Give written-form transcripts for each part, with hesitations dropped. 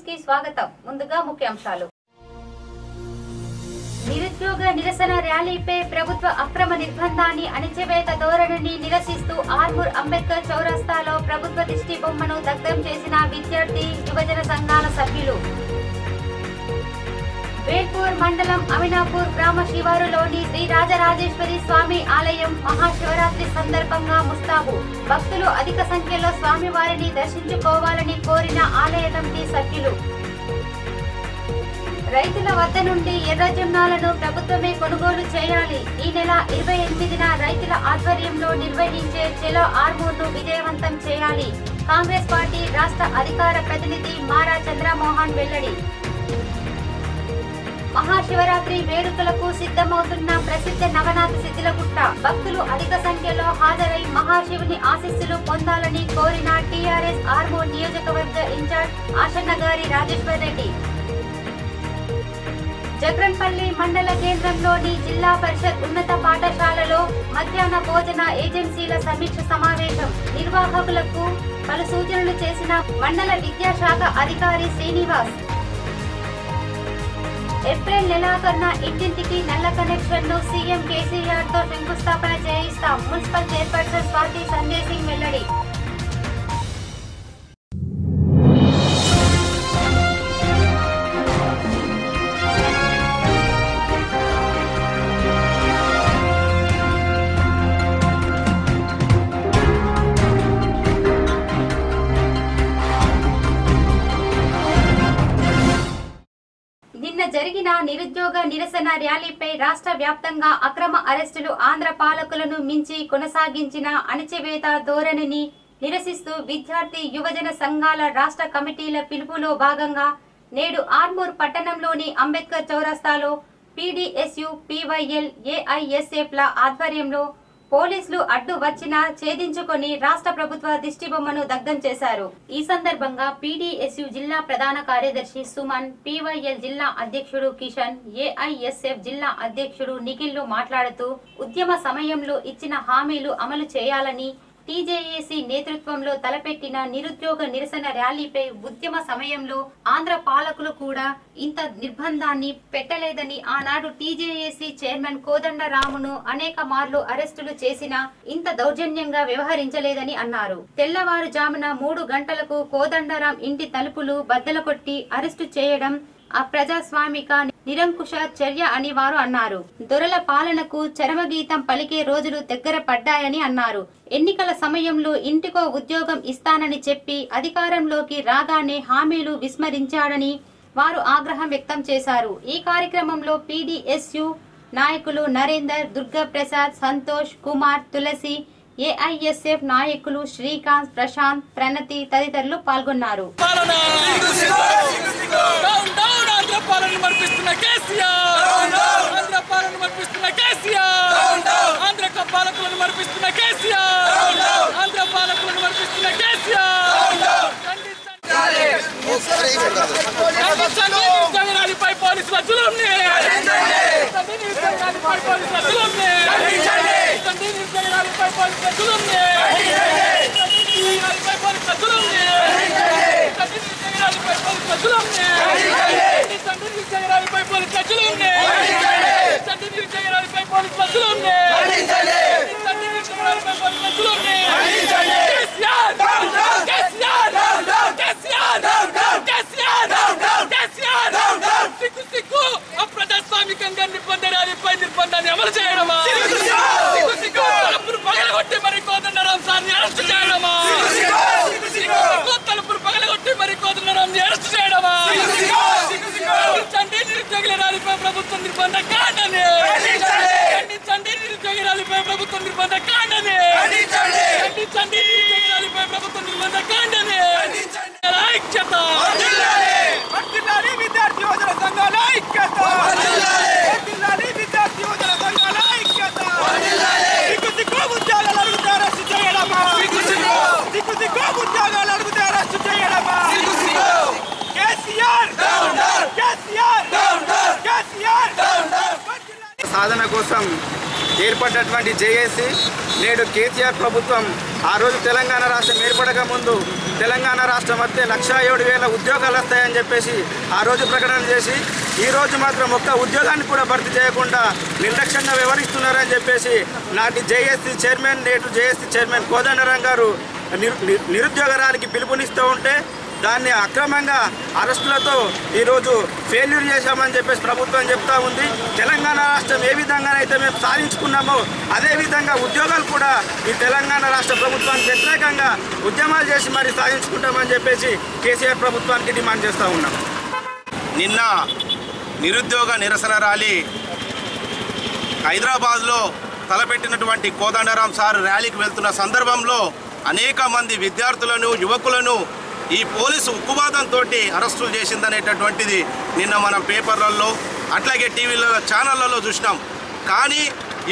News కి స్వాగతం. ముందుగా ముఖ్యాంశాలు. నిరుద్యోగ నిరసన ర్యాలీపై ప్రభుత్వ అక్రమ నిర్బంధాన్ని అణిచివేత ధోరణిని నిరసిస్తూ ఆర్మూర్ అంబేద్కర్ చౌరస్తాలో ప్రభుత్వ దిష్టి బొమ్మను దగ్ధం చేసిన విద్యార్థి యువజన సంఘాల సభ్యులు. వేల్పూర్ మండలం అమినాపూర్ గ్రామ శివారులోని శ్రీ రాజరాజేశ్వరి స్వామి ఆలయం మహాశివరాత్రి సందర్భంగా ముస్తాబు. భక్తులు అధిక సంఖ్యలో స్వామివారిని దర్శించుకోవాలని కోరిన ఆలయ కమిటీ సభ్యులు. రైతుల వద్ద నుండి ఎర్రజొన్నాలను ప్రభుత్వమే కొనుగోలు చేయాలి. ఈ నెల 28న రైతుల ఆధ్వర్యంలో నిర్వహించే చెలో ఆర్మూర్ను విజయవంతం చేయాలి. కాంగ్రెస్ పార్టీ రాష్ట్ర అధికార ప్రతినిధి మారా చంద్రమోహన్ వెల్లడి. మహాశివరాత్రి వేడుకలకు సిద్ధమవుతున్న ప్రసిద్ధ నవనాథ సిద్ధిలగుట్ట భక్తులు అధిక సంఖ్యలో హాజరై మహాశివుని ఆశీస్సులు పొందాలని కోరిన టీఆర్ఎస్ ఆర్మూర్ నియోజకవర్గ ఇన్ఛార్జ్ ఆశన్నగారి రాజేశ్వర్ రెడ్డి. జగ్రన్పల్లి మండల కేంద్రంలోని జిల్లా పరిషత్ ఉన్నత పాఠశాలలో మధ్యాహ్న భోజన ఏజెన్సీల సమీక్ష సమావేశం. నిర్వాహకులకు పలు సూచనలు చేసిన మండల విద్యాశాఖ అధికారి శ్రీనివాస్. ఏప్రిల్ నెలాఖరున ఇంటింటికి నల్ల కనెక్షన్ ను సీఎం కేసీఆర్ తో శంకుస్థాపన చేయిస్తాం. మున్సిపల్ చైర్పర్సన్ స్వాతి సంజయ్ సింగ్ వెల్లడి. నిన్న జరిగిన నిరుద్యోగ నిరసన ర్యాలీపై రాష్ట్ర వ్యాప్తంగా అక్రమ అరెస్టులు ఆంధ్ర పాలకులను మించి కొనసాగించిన అణచివేత ధోరణిని నిరసిస్తూ విద్యార్థి యువజన సంఘాల రాష్ట్ర కమిటీల పిలుపులో భాగంగా నేడు ఆర్మూర్ పట్టణంలోని అంబేద్కర్ చౌరస్తాలో పీడీఎస్యు, పీవైఎల్, ఏఐఎస్ఎఫ్ ల ఆధ్వర్యంలో పోలీసులు అడ్డు వచ్చినా ఛేదించుకొని రాష్ట్ర ప్రభుత్వ దిష్టిబొమ్మను దగ్ధం చేశారు. ఈ సందర్భంగా పీడీఎస్యు జిల్లా ప్రధాన కార్యదర్శి సుమన్, పీవైఎల్ జిల్లా అధ్యక్షుడు కిషన్, ఏఐఎస్ఎఫ్ జిల్లా అధ్యక్షుడు నిఖిల్ మాట్లాడుతూ ఉద్యమ సమయంలో ఇచ్చిన హామీలు అమలు చేయాలని, టీజేఏసీ నేతృత్వంలో తలపెట్టిన నిరుద్యోగ నిరసన ర్యాలీపై ఉద్యమ సమయంలో ఆంధ్ర పాలకులు కూడా ఇంత నిర్బంధాన్ని పెట్టలేదని, ఆనాడు టీజేఏసీ చైర్మన్ కోదండరామును అనేక మార్లు అరెస్టులు చేసినా ఇంత దౌర్జన్యంగా వ్యవహరించలేదని అన్నారు. తెల్లవారుజామున 3 గంటలకు కోదండరాం ఇంటి తలుపులు బద్దలుకొట్టి అరెస్టు చేయడం అప్రజాస్వామిక నిరంకుశ చర్య అని వారు అన్నారు. దొరల పాలనకు చరమగీతం పలికే రోజులు దగ్గర పడ్డాయని అన్నారు. ఎన్నికల సమయంలో ఇంటికో ఉద్యోగం ఇస్తానని చెప్పి అధికారంలోకి రాగానే హామీలు విస్మరించాడని వారు ఆగ్రహం వ్యక్తం చేశారు. ఈ కార్యక్రమంలో పీడీఎస్యు నాయకులు నరేందర్, దుర్గాప్రసాద్, సంతోష్ కుమార్, తులసి, ఏఐఎస్ఎఫ్ నాయకులు శ్రీకాంత్, ప్రశాంత్, ప్రణతి తదితరులు పాల్గొన్నారు. అప్రజాస్వామికంగా నిర్బంధాన్ని అమలు చేయడమా, పగలగొట్టి మరి కోదండరాం సార్ని అరెస్ట్ చేయడమా, తలుపులు పగలగొట్టి మరి కోదండరాంని అరెస్ట్ చేయడమా, నిరుద్యోగుల ర్యాలీపై ప్రభుత్వం నిర్బంధ కాండని ఖండించండి, నిరుద్యోగ ర్యాలీపై ప్రభుత్వం నిర్బంధ కాండని ఖండించండి, నిరుద్యోగ ర్యాలీపై ప్రభుత్వం నిర్బంధ కాండని ఐక్యత, విద్యార్థి యువజన సంఘాల ఐక్యత, విద్యార్థి యువజన సంఘాల ఐక్యత, ఉద్యోగాలు అడిగితే అరెస్ట్ చేయడమా, ఉద్యోగాలు అడిగితే అరెస్ట్ చేయడమా, సాధన కోసం ఏర్పడినటువంటి జేఏసీ నేడు కేసీఆర్ ప్రభుత్వం ఆ రోజు తెలంగాణ రాష్ట్రం ఏర్పడక ముందు తెలంగాణ రాష్ట్రం వస్తే 1,07,000 ఉద్యోగాలు వస్తాయని చెప్పేసి ఆ రోజు ప్రకటన చేసి ఈరోజు మాత్రం ఒక్క ఉద్యోగాన్ని కూడా భర్తీ చేయకుండా నిర్లక్ష్యంగా వ్యవహరిస్తున్నారని చెప్పేసి నాటి జేఏసీ చైర్మన్ నేటి జేఏసీ చైర్మన్ కోదండరాం గారు నిరుద్యోగరానికి పిలుపునిస్తూ ఉంటే దాన్ని అక్రమంగా అరెస్టులతో ఈరోజు ఫెయిల్యూర్ చేశామని చెప్పేసి ప్రభుత్వం చెప్తా ఉంది. తెలంగాణ రాష్ట్రం ఏ విధంగానైతే మేము సాధించుకున్నామో అదేవిధంగా ఉద్యోగాలు కూడా ఈ తెలంగాణ రాష్ట్ర ప్రభుత్వానికి వ్యతిరేకంగా ఉద్యమాలు చేసి మరి సాధించుకుంటామని చెప్పేసి కేసీఆర్ ప్రభుత్వానికి డిమాండ్ చేస్తూ ఉన్నాం. నిన్న నిరుద్యోగ నిరసన ర్యాలీ హైదరాబాద్లో తలపెట్టినటువంటి కోదండరాం సార్ ర్యాలీకి వెళ్తున్న సందర్భంలో అనేక మంది విద్యార్థులను యువకులను ఈ పోలీసు ఉక్కుబాదంతో అరెస్టులు చేసిందనేటటువంటిది నిన్న మనం పేపర్లలో అట్లాగే టీవీలలో ఛానళ్లలో చూసినాం. కానీ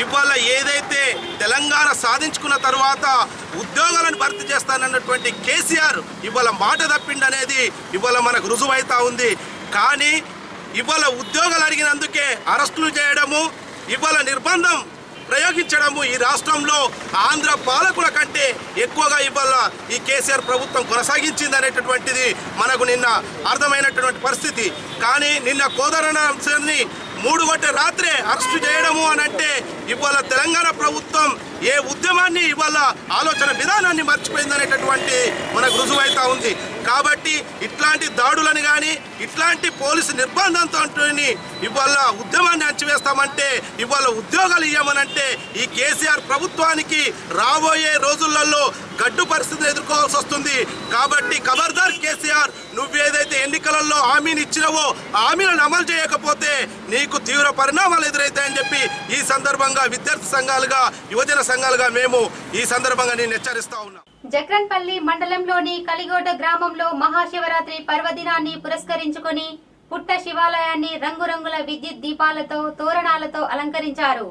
ఇవాళ ఏదైతే తెలంగాణ సాధించుకున్న తర్వాత ఉద్యోగాలను భర్తీ చేస్తానన్నటువంటి కేసీఆర్ ఇవాళ మాట తప్పిండనేది ఇవాళ మనకు రుజువైతా ఉంది. కానీ ఇవాళ ఉద్యోగాలు అడిగినందుకే అరెస్టులు చేయడము, ఇవాళ నిర్బంధం ప్రయోగించడము ఈ రాష్ట్రంలో ఆంధ్ర పాలకుల కంటే ఎక్కువగా ఇవాళ ఈ కేసీఆర్ ప్రభుత్వం కొనసాగించింది అనేటటువంటిది మనకు నిన్న అర్థమైనటువంటి పరిస్థితి. కానీ నిన్న కోదండరాం సార్ని 3 గంటల రాత్రే అరెస్టు చేయడము అని అంటే ఇవాళ తెలంగాణ ప్రభుత్వం ఏ ఉద్యమాన్ని ఇవాళ ఆలోచన విధానాన్ని మర్చిపోయిందనేటటువంటి మనకు రుజువైతా ఉంది. కాబట్టి ఇట్లాంటి దాడులను కానీ ఇట్లాంటి పోలీసు నిర్బంధంతో ఇవాళ ఉద్యమాన్ని అణచివేస్తామంటే ఇవాళ ఉద్యోగాలు ఇవ్వమనంటే ఈ కేసీఆర్ ప్రభుత్వానికి రాబోయే రోజులలో గడ్డు పరిస్థితిని ఎదుర్కోవాల్సి వస్తుంది. కాబట్టి ఖబర్దార్ కేసీఆర్, నువ్వేదైతే ఎన్నికలలో హామీని ఇచ్చినవో హామీలను అమలు చేయకపోతే నీకు తీవ్ర పరిణామాలు ఎదురైతాయని చెప్పి ఈ సందర్భంగా విద్యార్థి సంఘాలుగా యువజన సంఘాలుగా మేము ఈ సందర్భంగా నేను హెచ్చరిస్తా ఉన్నా. జక్రన్పల్లి మండలంలోని కలిగోట గ్రామంలో మహాశివరాత్రి పర్వదినాన్ని పురస్కరించుకుని పుట్ట శివాలయాన్ని రంగురంగుల విద్యుత్ దీపాలతో తోరణాలతో అలంకరించారు.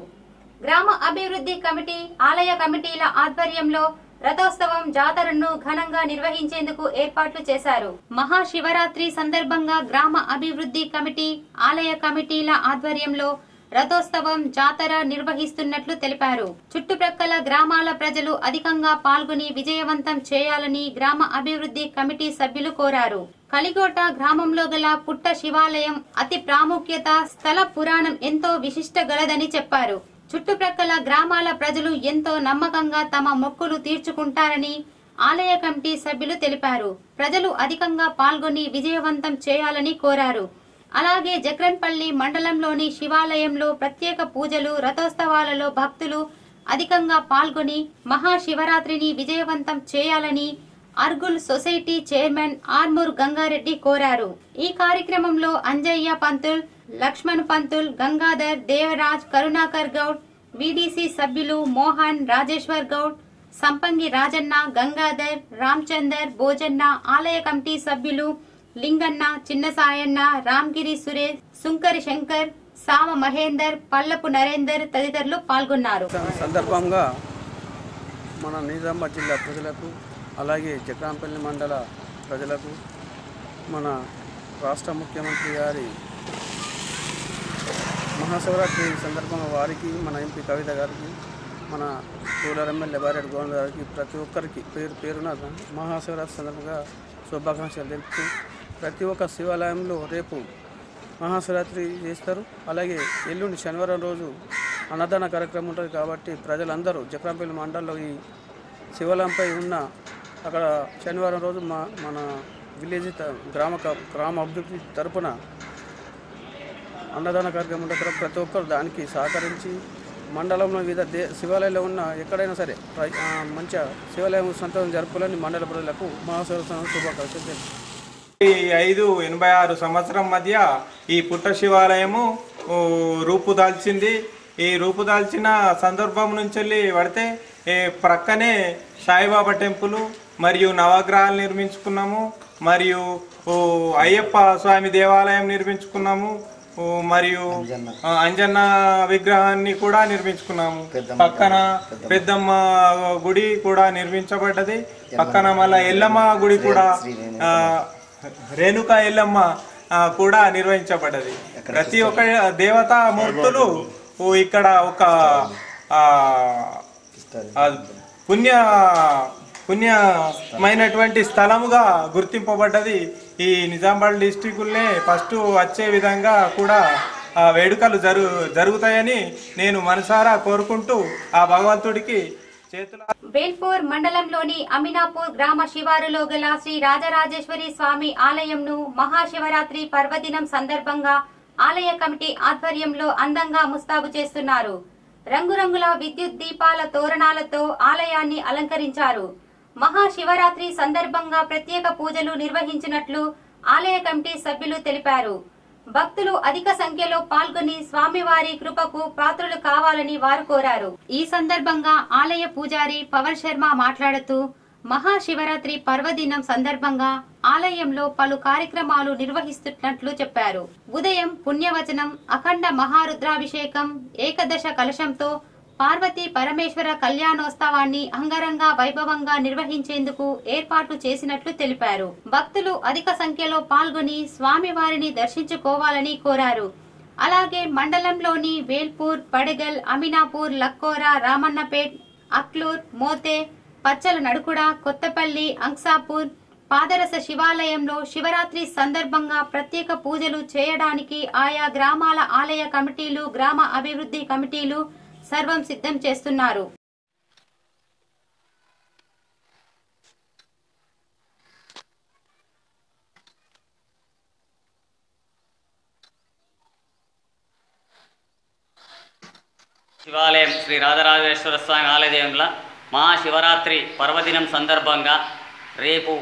గ్రామ అభివృద్ధి కమిటీ ఆలయ కమిటీల ఆధ్వర్యంలో రథోత్సవం జాతరను ఘనంగా నిర్వహించేందుకు ఏర్పాట్లు చేశారు. మహాశివరాత్రి సందర్భంగా గ్రామ అభివృద్ధి కమిటీ ఆలయ కమిటీల ఆధ్వర్యంలో రథోత్సవం జాతర నిర్వహిస్తున్నట్లు తెలిపారు. చుట్టుప్రక్కల గ్రామాల ప్రజలు అధికంగా పాల్గొని విజయవంతం చేయాలని గ్రామ అభివృద్ధి కమిటీ సభ్యులు కోరారు. కలిగోట గ్రామంలో గల పుట్ట శివాలయం అతి ప్రాముఖ్యత, స్థల పురాణం ఎంతో విశిష్ట గలదని చెప్పారు. చుట్టుప్రక్కల గ్రామాల ప్రజలు ఎంతో నమ్మకంగా తమ మొక్కులు తీర్చుకుంటారని ఆలయ కమిటీ సభ్యులు తెలిపారు. ప్రజలు అధికంగా పాల్గొని విజయవంతం చేయాలని కోరారు. అలాగే జక్రన్పల్లి మండలంలోని శివాలయంలో ప్రత్యేక పూజలు, రథోత్సవాలలో భక్తులు అధికంగా పాల్గొని మహాశివరాత్రిని విజయవంతం చేయాలని అర్గుల్ సొసైటీ చైర్మన్ ఆర్మూర్ గంగారెడ్డి కోరారు. ఈ కార్యక్రమంలో అంజయ్య పంతుల్, లక్ష్మణ్ పంతుల్, గంగాధర్, దేవరాజ్, కరుణాకర్ గౌడ్, వీడీసీ సభ్యులు మోహన్, రాజేశ్వర్ గౌడ్, సంపంగి రాజన్న, గంగాధర్, రామచందర్, భోజన్న, ఆలయ కమిటీ సభ్యులు లింగన్న, చిన్న సాయన్న, రామ్గిరి సురేష్, సుంకరి శంకర్, సామ మహేందర్, పల్లపు నరేందర్ తదితరులు పాల్గొన్నారు. సందర్భంగా మన నిజామాబాద్ జిల్లా ప్రజలకు అలాగే జక్రాంపల్లి మండల ప్రజలకు మన రాష్ట్ర ముఖ్యమంత్రి గారి మహాశివరాత్రి సందర్భంగా వారికి, మన ఎంపీ కవిత గారికి, మన రూరల్ ఎమ్మెల్యే బారెడ్డి గోవింద్ గారికి ప్రతి ఒక్కరికి పేరు పేరున మహాశివరాత్రి సందర్భంగా శుభాకాంక్షలు తెలుపుతూ ప్రతి ఒక్క శివాలయంలో రేపు మహాశివరాత్రి చేస్తారు. అలాగే ఎల్లుండి శనివారం రోజు అన్నదాన కార్యక్రమం ఉంటుంది. కాబట్టి ప్రజలందరూ జక్రాంపల్లి మండలంలో ఈ శివాలయంపై ఉన్న అక్కడ శనివారం రోజు మన విలేజ్ గ్రామ అభివృద్ధి తరపున అన్నదాన కార్యక్రమం ఉంటుంది. ప్రతి ఒక్కరు దానికి సహకరించి మండలంలో వివిధ శివాలయాల్లో ఉన్న ఎక్కడైనా సరే మంచిగా శివాలయం సంతోషం జరుపుకోవాలని మండల ప్రజలకు మహాశివరాత్రి శుభాకాంక్షలు. 586 సంవత్సరం మధ్య ఈ పుట్ట శివాలయము రూపుదాల్చింది. ఈ రూపుదాల్చిన సందర్భం నుంచి పడితే ప్రక్కనే సాయిబాబా టెంపుల్ మరియు నవగ్రహాలు నిర్మించుకున్నాము, మరియు అయ్యప్ప స్వామి దేవాలయం నిర్మించుకున్నాము, మరియు అంజన్న విగ్రహాన్ని కూడా నిర్మించుకున్నాము. పక్కన పెద్దమ్మ గుడి కూడా నిర్మించబడ్డది. పక్కన మళ్ళా ఎల్లమ్మ గుడి కూడా, రేణుకా ఎల్లమ్మ కూడా నిర్వహించబడ్డది. ప్రతి ఒక్క దేవతా మూర్తులు ఇక్కడ ఒక పుణ్య పుణ్యమైనటువంటి స్థలముగా గుర్తింపబడ్డది. ఈ నిజామాబాద్ డిస్టిక్నే ఫస్ట్ వచ్చే విధంగా కూడా వేడుకలు జరుగుతాయని నేను మనసారా కోరుకుంటూ ఆ భగవంతుడికి చేతుల. బేల్పూర్ మండలంలోని అమినాపూర్ గ్రామ శివారులో గల శ్రీ రాజరాజేశ్వరి స్వామి ఆలయంను మహాశివరాత్రి పర్వదినం సందర్భంగా ఆలయ కమిటీ ఆధ్వర్యంలో అందంగా ముస్తాబు చేస్తున్నారు. రంగురంగుల విద్యుత్ దీపాల తోరణాలతో ఆలయాన్ని అలంకరించారు. మహాశివరాత్రి సందర్భంగా ప్రత్యేక పూజలు నిర్వహించినట్లు ఆలయ కమిటీ సభ్యులు తెలిపారు. భక్తులు అధిక సంఖ్యలో పాల్గొని స్వామివారి కృపకు పాత్రులు కావాలని వారు కోరారు. ఈ సందర్భంగా ఆలయ పూజారి పవన్ శర్మ మాట్లాడుతూ మహాశివరాత్రి పర్వదినం సందర్భంగా ఆలయంలో పలు కార్యక్రమాలు నిర్వహిస్తున్నట్లు చెప్పారు. ఉదయం పుణ్యవచనం, అఖండ మహారుద్రాభిషేకం, ఏకదశ కలశంతో పార్వతీ పరమేశ్వర కళ్యాణోత్సవాన్ని అంగరంగ వైభవంగా నిర్వహించేందుకు ఏర్పాట్లు చేసినట్లు తెలిపారు. భక్తులు అధిక సంఖ్యలో పాల్గొని స్వామివారిని దర్శించుకోవాలని కోరారు. అలాగే మండలంలోని వేల్పూర్, పడగల్, అమినాపూర్, లక్కోరా, రామన్నపేట్, అక్లూర్, మోతే, పచ్చల నడుకుడ, కొత్తపల్లి, అంక్సాపూర్, పాదరస శివాలయంలో శివరాత్రి సందర్భంగా ప్రత్యేక పూజలు చేయడానికి ఆయా గ్రామాల ఆలయ కమిటీలు, గ్రామ అభివృద్ధి కమిటీలు సర్వం సిద్ధం చేస్తున్నారు. శివాలయం శ్రీ రాజరాజేశ్వర స్వామి ఆలయంలో మహాశివరాత్రి పర్వదినం సందర్భంగా రేపు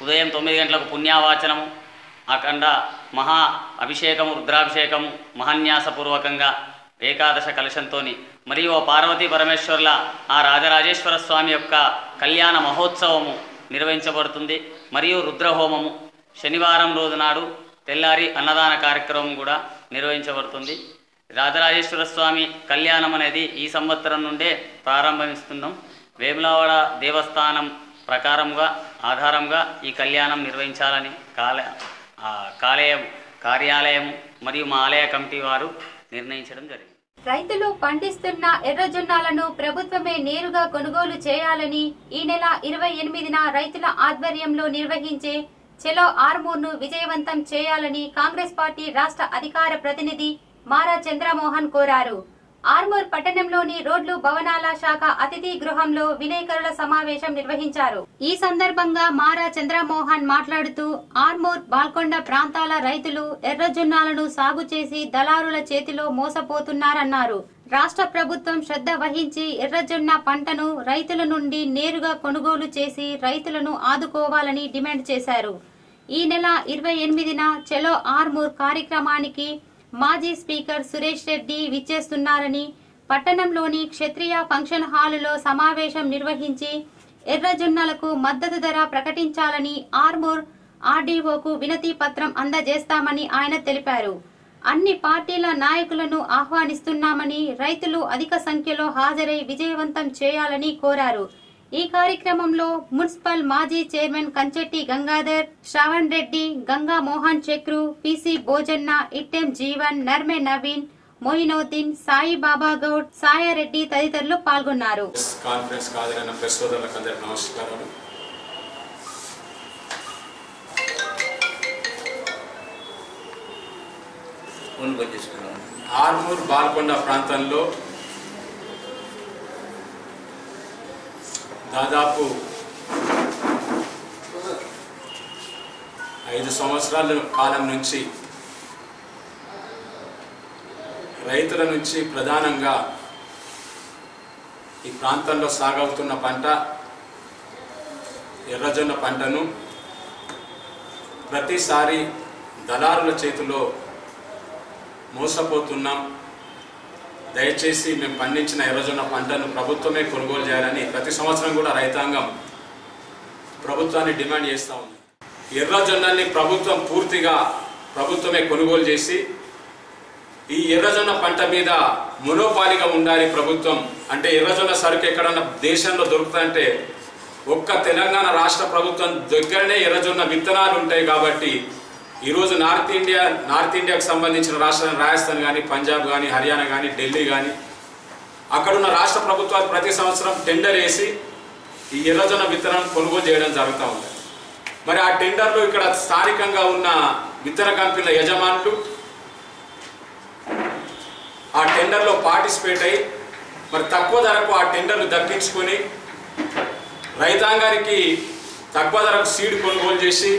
ఉదయం 9 గంటలకు పుణ్యావాచనము, అఖండ మహా అభిషేకము, రుద్రాభిషేకము మహాన్యాసపూర్వకంగా ఏకాదశ కలశంతో మరియు పార్వతీ పరమేశ్వర్ల ఆ రాజరాజేశ్వర స్వామి యొక్క కళ్యాణ మహోత్సవము నిర్వహించబడుతుంది. మరియు రుద్రహోమము శనివారం రోజు నాడు తెల్లారి అన్నదాన కార్యక్రమం కూడా నిర్వహించబడుతుంది. రాజరాజేశ్వర స్వామి కళ్యాణం అనేది ఈ సంవత్సరం నుండే ప్రారంభిస్తున్నాం. వేములవాడ దేవస్థానం ప్రకారంగా ఆధారంగా ఈ కళ్యాణం నిర్వహించాలని కార్యాలయం మరియు మా ఆలయ కమిటీ వారు నిర్ణయించడం జరిగింది. రైతులు పండిస్తున్న ఎర్రజొన్నలను ప్రభుత్వమే నేరుగా కొనుగోలు చేయాలని ఈ నెల 28న రైతుల ఆధ్వర్యంలో నిర్వహించే చెలో ఆర్మూర్ను విజయవంతం చేయాలని కాంగ్రెస్ పార్టీ రాష్ట్ర అధికార ప్రతినిధి మారా చంద్రమోహన్ కోరారు. ఆర్మూర్ పట్టణంలోని రోడ్లు భవనాల శాఖ అతిథి గృహంలో విలేకరుల సమావేశం నిర్వహించారు. ఈ సందర్భంగా మారా చంద్రమోహన్ మాట్లాడుతూ ఆర్మూర్, బాల్కొండ ప్రాంతాల రైతులు ఎర్రజొన్నాలను సాగు చేసి దళారుల చేతిలో మోసపోతున్నారన్నారు. రాష్ట్ర ప్రభుత్వం శ్రద్ధ వహించి ఎర్రజొన్న పంటను రైతుల నుండి నేరుగా కొనుగోలు చేసి రైతులను ఆదుకోవాలని డిమాండ్ చేశారు. ఈ నెల 28న చెలో ఆర్మూర్ కార్యక్రమానికి మాజీ స్పీకర్ సురేష్ రెడ్డి విచ్చేస్తున్నారని, పట్టణంలోని క్షత్రియ ఫంక్షన్ హాలులో సమావేశం నిర్వహించి ఎర్రజొన్నలకు మద్దతు ధర ప్రకటించాలని ఆర్మూర్ ఆర్డీఓకు వినతి పత్రం అందజేస్తామని ఆయన తెలిపారు. అన్ని పార్టీల నాయకులను ఆహ్వానిస్తున్నామని, రైతులు అధిక సంఖ్యలో హాజరై విజయవంతం చేయాలని కోరారు. ఈ కార్యక్రమంలో మున్సిపల్ మాజీ చైర్మన్ కంచెట్టి గంగాధర్, శ్రావణ్ రెడ్డి, గంగా మోహన్ చక్రు, పిసి భోజన్న, ఇట్టెం జీవన్, నర్మె నవీన్, మొయినోద్దీన్, సాయి బాబా గౌడ్, సాయారెడ్డి తదితరులు పాల్గొన్నారు. కాన్ఫరెన్స్ హాజరైన ప్రెస్ సోదరులకు అందరికీ నమస్కారాలు. ఆర్మూర్, బాల్కొండ ప్రాంతంలో దాదాపు 5 సంవత్సరాల కాలం నుంచి రైతుల నుంచి ప్రధానంగా ఈ ప్రాంతంలో సాగవుతున్న పంట ఎర్రజొన్న పంటను ప్రతిసారి దళారుల చేతిలో మోసపోతున్నాం. దయచేసి మేము పండించిన ఎర్రజొన్న పంటను ప్రభుత్వమే కొనుగోలు చేయాలని ప్రతి సంవత్సరం కూడా రైతాంగం ప్రభుత్వాన్ని డిమాండ్ చేస్తూ ఉంది. ఎర్రజొన్నల్ని ప్రభుత్వమే కొనుగోలు చేసి ఈ ఎర్రజొన్న పంట మీద మొనోపాలిగా ఉండాలి ప్రభుత్వం. అంటే ఎర్రజొన్న సరుకు ఎక్కడన్నా దేశంలో దొరుకుతుందంటే ఒక్క తెలంగాణ రాష్ట్ర ప్రభుత్వం దగ్గరనే ఎర్రజొన్న విత్తనాలు ఉంటాయి. కాబట్టి ఈరోజు నార్త్ ఇండియాకు సంబంధించిన రాష్ట్రాలు రాజస్థాన్ కానీ, పంజాబ్ కానీ, హర్యానా కానీ, ఢిల్లీ కానీ అక్కడున్న రాష్ట్ర ప్రభుత్వాలు ప్రతి సంవత్సరం టెండర్ వేసి ఈ ఎర్రజొన్న విత్తనం కొనుగోలు చేయడం జరుగుతూ ఉంది. మరి ఆ టెండర్లు ఇక్కడ స్థానికంగా ఉన్న విత్తన కంపెనీల యజమానులు ఆ టెండర్లో పార్టిసిపేట్ అయ్యి మరి తక్కువ ధరకు ఆ టెండర్లు దక్కించుకొని రైతాంగానికి తక్కువ ధరకు సీడ్ కొనుగోలు చేసి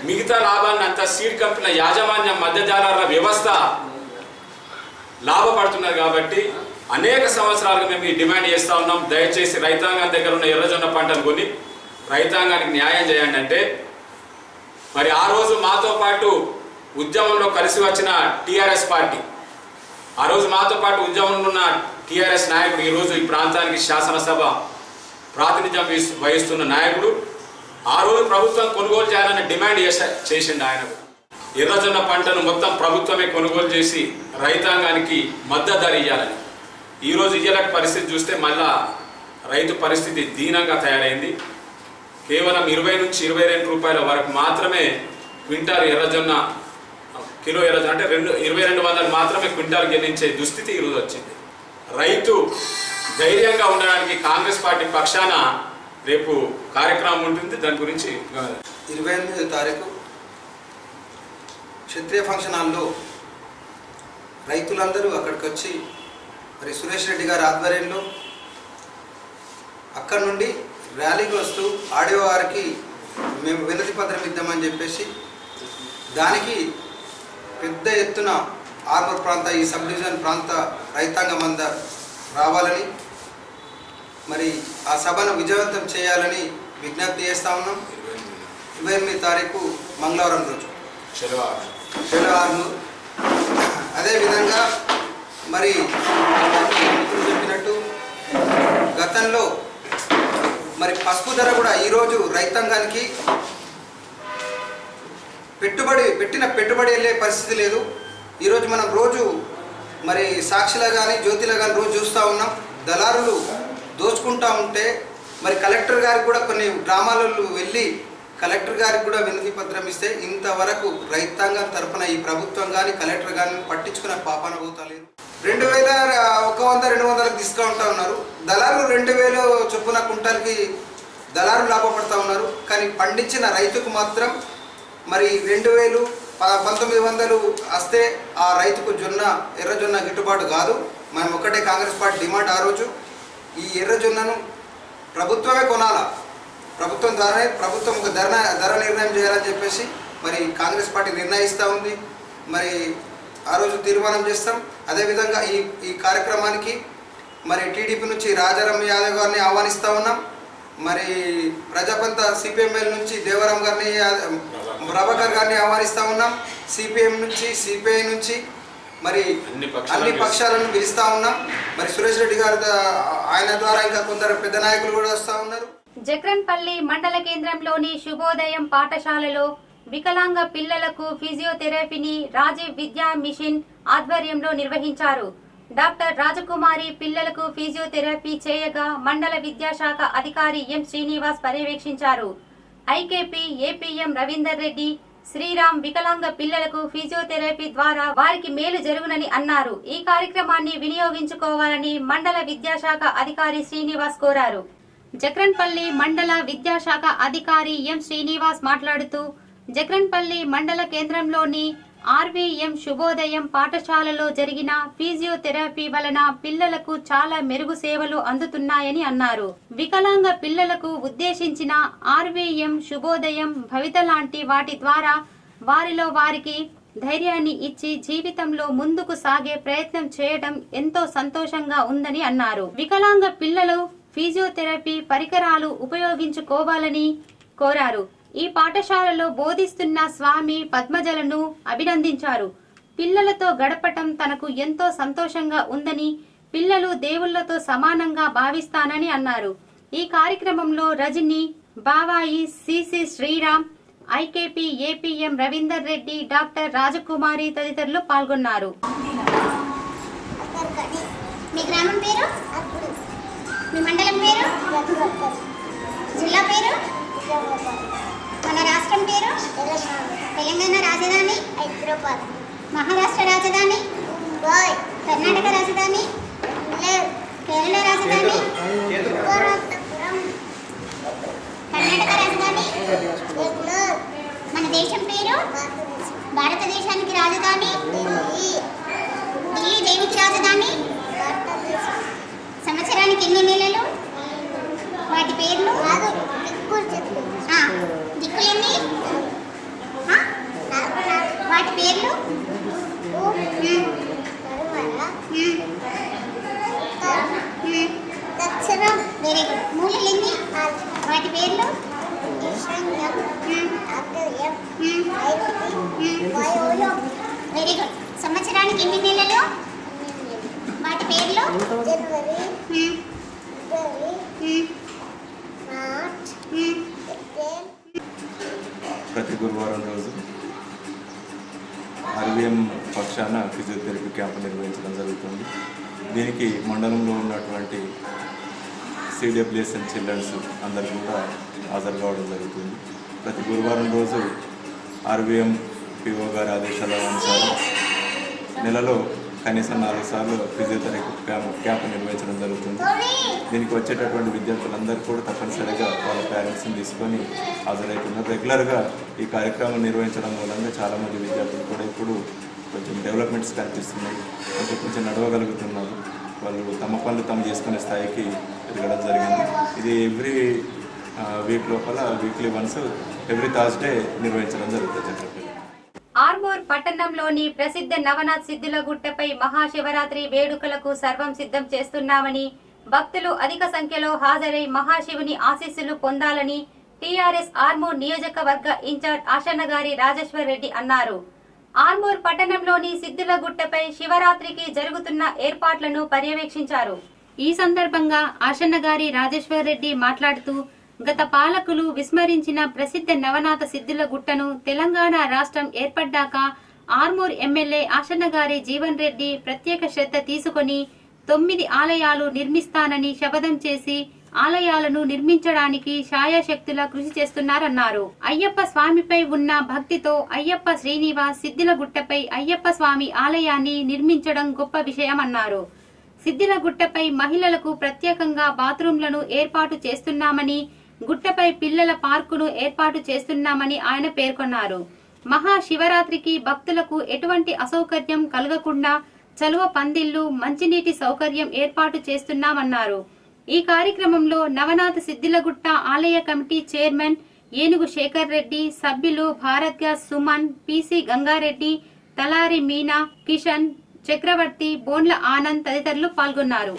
మిగతా లాభాన్ని అంతా సీడ్ కంపెనీల యాజమాన్యం మధ్యదారుల వ్యవస్థ లాభపడుతున్నది. కాబట్టి అనేక సంవత్సరాలుగా మేము ఈ డిమాండ్ చేస్తూ ఉన్నాం. దయచేసి రైతాంగం దగ్గర ఉన్న ఎర్రజొన్న పంటలు కొని రైతాంగానికి న్యాయం చేయండి అంటే మరి ఆ రోజు మాతో పాటు ఉద్యమంలో కలిసి వచ్చిన టీఆర్ఎస్ పార్టీ, ఆ రోజు మాతో పాటు ఉద్యమంలో ఉన్న టీఆర్ఎస్ నాయకుడు, ఈరోజు ఈ ప్రాంతానికి శాసనసభ ప్రాతినిధ్యం వహిస్తున్న నాయకుడు ఆ రోజు ప్రభుత్వం కొనుగోలు చేయాలని డిమాండ్ చేసిండు. ఆయన ఎర్రజొన్న పంటను మొత్తం ప్రభుత్వమే కొనుగోలు చేసి రైతాంగానికి మద్దతు ధర ఇవ్వాలని. ఈరోజు ఇయ్యలేని పరిస్థితి చూస్తే మళ్ళా రైతు పరిస్థితి దీనంగా తయారైంది. కేవలం 20 నుంచి 22 రూపాయల వరకు మాత్రమే క్వింటాల్ ఎర్రజొన్న, కిలో ఎర్రజొన్న అంటే 2200 మాత్రమే క్వింటాల్ గెలించే దుస్థితి ఈరోజు వచ్చింది. రైతు ధైర్యంగా ఉండడానికి కాంగ్రెస్ పార్టీ పక్షాన రేపు కార్యక్రమం ఉంటుంది. దాని గురించి 28వ తారీఖు క్షత్రియ ఫంక్షన్ హాల్లో రైతులందరూ అక్కడికి వచ్చి మరి సురేష్ రెడ్డి గారి ఆధ్వర్యంలో అక్కడ నుండి ర్యాలీకి వస్తూ ఆడియో వారికి మేము వినతి పత్రం ఇద్దామని చెప్పేసి దానికి పెద్ద ఎత్తున ఆర్మూర్ ప్రాంత ఈ సబ్ డివిజన్ ప్రాంత రైతాంగం అంతా రావాలని మరి ఆ సభను విజయవంతం చేయాలని విజ్ఞప్తి చేస్తూ ఉన్నాం. 28వ తారీఖు మంగళవారం రోజు ఆర్మూర్. అదేవిధంగా మరి చెప్పినట్టు గతంలో మరి పసుపు ధర కూడా ఈరోజు రైతాంగానికి పెట్టుబడి వెళ్ళే పరిస్థితి లేదు. ఈరోజు మనం రోజు మరి సాక్షిలో కానీ జ్యోతిలో కానీ రోజు చూస్తూ ఉన్నాం. దళారులు దోచుకుంటూ ఉంటే మరి కలెక్టర్ గారికి కూడా కొన్ని గ్రామాలలో వెళ్ళి కలెక్టర్ గారికి కూడా వినతి పత్రం ఇస్తే ఇంతవరకు రైతాంగం తరఫున ఈ ప్రభుత్వం కానీ కలెక్టర్ కానీ పట్టించుకునే పాపాన పోతలేరు. 2100-200 తీసుకుంటా ఉన్నారు. దళారులు 2000 చొప్పున కుంటల్కి దళారులు లాభపడతా ఉన్నారు. కానీ పండించిన రైతుకు మాత్రం మరి 2000-1900 వస్తే ఆ రైతుకు ఎర్రజొన్న గిట్టుబాటు కాదు. మనం ఒకటే కాంగ్రెస్ పార్టీ డిమాండ్ ఆ రోజు ఈ ఎర్రజొన్నను ప్రభుత్వమే కొనాలా, ప్రభుత్వం ద్వారానే ప్రభుత్వం ఒక ధర నిర్ణయం చేయాలని చెప్పేసి మరి కాంగ్రెస్ పార్టీ నిర్ణయిస్తూ ఉంది. మరి ఆ రోజు తీర్మానం చేస్తాం. అదేవిధంగా ఈ కార్యక్రమానికి మరి టీడీపీ నుంచి రాజారాం యాదవ్ గారిని ఆహ్వానిస్తూ ఉన్నాం. మరి ప్రజాపంత సిపిఎంఎల్ నుంచి దేవరాం గారిని, ప్రభాకర్ గారిని ఆహ్వానిస్తూ ఉన్నాం. సిపిఎం నుంచి సిపిఐ నుంచి మరి అన్ని పక్షాలను పిలుస్తూ ఉన్నాం. మరి సురేష్ రెడ్డి గారు ఆయన ద్వారా ఇంకా కొందరు పెద్ద నాయకులు కూడా వస్తూ ఉన్నారు. జక్రన్పల్లి మండల కేంద్రంలోని శుభోదయం పాఠశాలలో వికలాంగ పిల్లలకు ఫిజియోథెరపీని రాజీవ్ విద్యా మిషన్ ఆధ్వర్యంలో నిర్వహించారు. డాక్టర్ రాజకుమారి పిల్లలకు ఫిజియోథెరపీ చేయగా మండల విద్యాశాఖ అధికారి ఎం శ్రీనివాస్ పర్యవేక్షించారు. ఐకేపీ ఏపీఎం రవీందర్ రెడ్డి, శ్రీరామ్ వికలాంగ పిల్లలకు ఫిజియోథెరపీ ద్వారా వారికి మేలు జరుగునని అన్నారు. ఈ కార్యక్రమాన్ని వినియోగించుకోవాలని మండల విద్యాశాఖ అధికారి శ్రీనివాస్ కోరారు. జక్రన్పల్లి మండల విద్యాశాఖ అధికారి ఎం శ్రీనివాస్ మాట్లాడుతూ జక్రన్పల్లి మండల కేంద్రంలోని ఆర్వీఎం శుభోదయం పాఠశాలలో జరిగిన ఫిజియోథెరపీ వలన పిల్లలకు చాలా మెరుగు సేవలు అందుతున్నాయని అన్నారు. వికలాంగ పిల్లలకు ఉద్దేశించిన ఆర్వీఎం శుభోదయం భవిత లాంటి వాటి ద్వారా వారికి ధైర్యాన్ని ఇచ్చి జీవితంలో ముందుకు సాగే ప్రయత్నం చేయడం ఎంతో సంతోషంగా ఉందని అన్నారు. వికలాంగ పిల్లలు ఫిజియోథెరపీ పరికరాలు ఉపయోగించుకోవాలని కోరారు. ఈ పాఠశాలలో బోధిస్తున్న స్వామి పద్మజలను అభినందించారు. పిల్లలతో గడపటం తనకు ఎంతో సంతోషంగా ఉందని, పిల్లలు దేవుళ్లతో సమానంగా భావిస్తానని అన్నారు. ఈ కార్యక్రమంలో Rajani, Bavai, CC Sriram, IKP APM Ravinder Reddy, doctor Rajakumari తదితరులు పాల్గొన్నారు. మీ గ్రామం పేరు, మీ మండలం పేరు, జిల్లా పేరు, మన రాష్ట్రం పేరు, తెలంగాణ రాజధాని హైదరాబాద్, మహారాష్ట్ర రాజధాని బాయ్, కర్ణాటక రాజధాని కేరళ రాజధాని దేశం పేరు? భారతదేశానికి రాజధాని? ఢిల్లీ దేనికి రాజధాని? సంవత్సరానికి ఎన్ని నెలలు? వాటి పేర్లు? దిక్కులెన్ని? వాటి పేర్లు? Very good. మూలలెన్ని? వాటి పేర్లు? Very good. సంవత్సరానికి ఎన్ని నెలలు? వాటి పేర్లు? ప్రతి గురువారం రోజు ఆర్వీఎం పక్షాన ఫిజియోథెరపీ క్యాంపు నిర్వహించడం జరుగుతుంది. దీనికి మండలంలో ఉన్నటువంటి సిడబ్ల్యూఎస్ఎన్ చిల్డ్రన్స్ అందరూ కూడా హాజరు కావడం జరుగుతుంది. ప్రతి గురువారం రోజు ఆర్వీఎం పిఓ గారి ఆదేశాల అనుసారం నెలలో కనీసం 4 సార్లు ఫిజియోథెరపీ క్యాంపు నిర్వహించడం జరుగుతుంది. దీనికి వచ్చేటటువంటి విద్యార్థులందరూ కూడా తప్పనిసరిగా వాళ్ళ పేరెంట్స్ని తీసుకొని హాజరవుతున్నారు. రెగ్యులర్గా ఈ కార్యక్రమం నిర్వహించడం మూలంగా చాలామంది విద్యార్థులు కూడా ఇప్పుడు కొంచెం డెవలప్మెంట్స్ కనిపిస్తున్నాయి, కొంచెం నడవగలుగుతున్నారు. వాళ్ళు తమ పనులు తాము చేసుకునే స్థాయికి ఎదగడం జరిగింది. ఇది ఎవ్రీ వీక్ లోపల వీక్లీ వన్స్ ఎవ్రీ థర్స్డే నిర్వహించడం జరుగుతుంది. ఆర్మూర్ పట్టణంలోని ప్రసిద్ధ నవనాథ్ సిద్ధుల గుట్టపై మహాశివరాత్రి వేడుకలకు సర్వం సిద్ధం చేస్తున్నామని, భక్తులు అధిక సంఖ్యలో హాజరై మహాశివుని ఆశీస్సులు పొందాలని టీఆర్ఎస్ ఆర్మూర్ నియోజకవర్గ ఇన్ఛార్జ్ ఆశన్నగారి రాజేశ్వర్ రెడ్డి అన్నారు. ఆర్మూర్ పట్టణంలోని సిద్ధుల గుట్టపై శివరాత్రికి జరుగుతున్న ఏర్పాట్లను పర్యవేక్షించారు. ఈ సందర్భంగా ఆశన్నగారి రాజేశ్వర్ రెడ్డి మాట్లాడుతూ, గత పాలకులు విస్మరించిన ప్రసిద్ధ నవనాథ సిద్ధుల గుట్టను తెలంగాణ రాష్ట్రం ఏర్పడ్డాక ఆర్మూర్ ఎమ్మెల్యే ఆశన్నగారి జీవన్ రెడ్డి ప్రత్యేక శ్రద్ధ తీసుకుని 9 ఆలయాలు నిర్మిస్తానని శపథం చేసి ఆలయాలను నిర్మించడానికి శాయశక్తులా కృషి చేస్తున్నారన్నారు. అయ్యప్ప స్వామిపై ఉన్న భక్తితో అయ్యప్ప శ్రీనివాస్ సిద్దిల గుట్టపై అయ్యప్ప స్వామి ఆలయాన్ని నిర్మించడం గొప్ప విషయమన్నారు. సిద్దిల గుట్టపై మహిళలకు ప్రత్యేకంగా బాత్రూంలను ఏర్పాటు చేస్తున్నామని, గుట్టపై పిల్లల పార్కును ఏర్పాటు చేస్తున్నామని ఆయన పేర్కొన్నారు. మహాశివరాత్రికి భక్తులకు ఎటువంటి అసౌకర్యం కలగకుండా చలువ పందిళ్లు, మంచినీటి సౌకర్యం ఏర్పాటు చేస్తున్నామన్నారు. ఈ కార్యక్రమంలో నవనాథ సిద్దిలగుట్ట ఆలయ కమిటీ చైర్మన్ ఏనుగు శేఖర్ రెడ్డి, సభ్యులు భారత్ గ్యాస్ సుమన్, పిసి గంగారెడ్డి, తలారి మీనా, కిషన్, చక్రవర్తి, బోండ్ల ఆనంద్ తదితరులు పాల్గొన్నారు.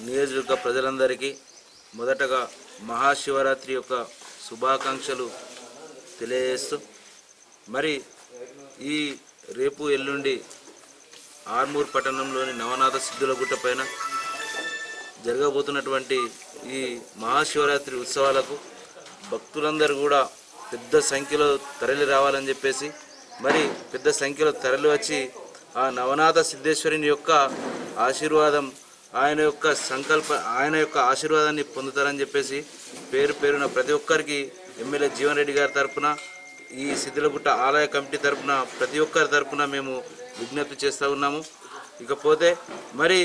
నియోజకవర్గ ప్రజలందరికీ మొదటగా మహాశివరాత్రి యొక్క శుభాకాంక్షలు తెలియజేస్తూ, మరి ఈ రేపు ఎల్లుండి ఆర్మూర్ పట్టణంలోని నవనాథ సిద్ధుల గుట్ట పైన జరగబోతున్నటువంటి ఈ మహాశివరాత్రి ఉత్సవాలకు భక్తులందరూ కూడా పెద్ద సంఖ్యలో తరలి రావాలని చెప్పేసి, మరి పెద్ద సంఖ్యలో తరలి వచ్చి ఆ నవనాథ సిద్ధేశ్వరుని యొక్క ఆశీర్వాదం, ఆయన యొక్క ఆశీర్వాదాన్ని పొందుతారని చెప్పేసి పేరు పేరున ప్రతి ఒక్కరికి ఎమ్మెల్యే జీవన్ రెడ్డి గారి తరఫున, ఈ సిద్దిలగుట్ట ఆలయ కమిటీ తరఫున, ప్రతి ఒక్కరి తరఫున మేము విజ్ఞప్తి చేస్తూ ఉన్నాము. ఇకపోతే మరి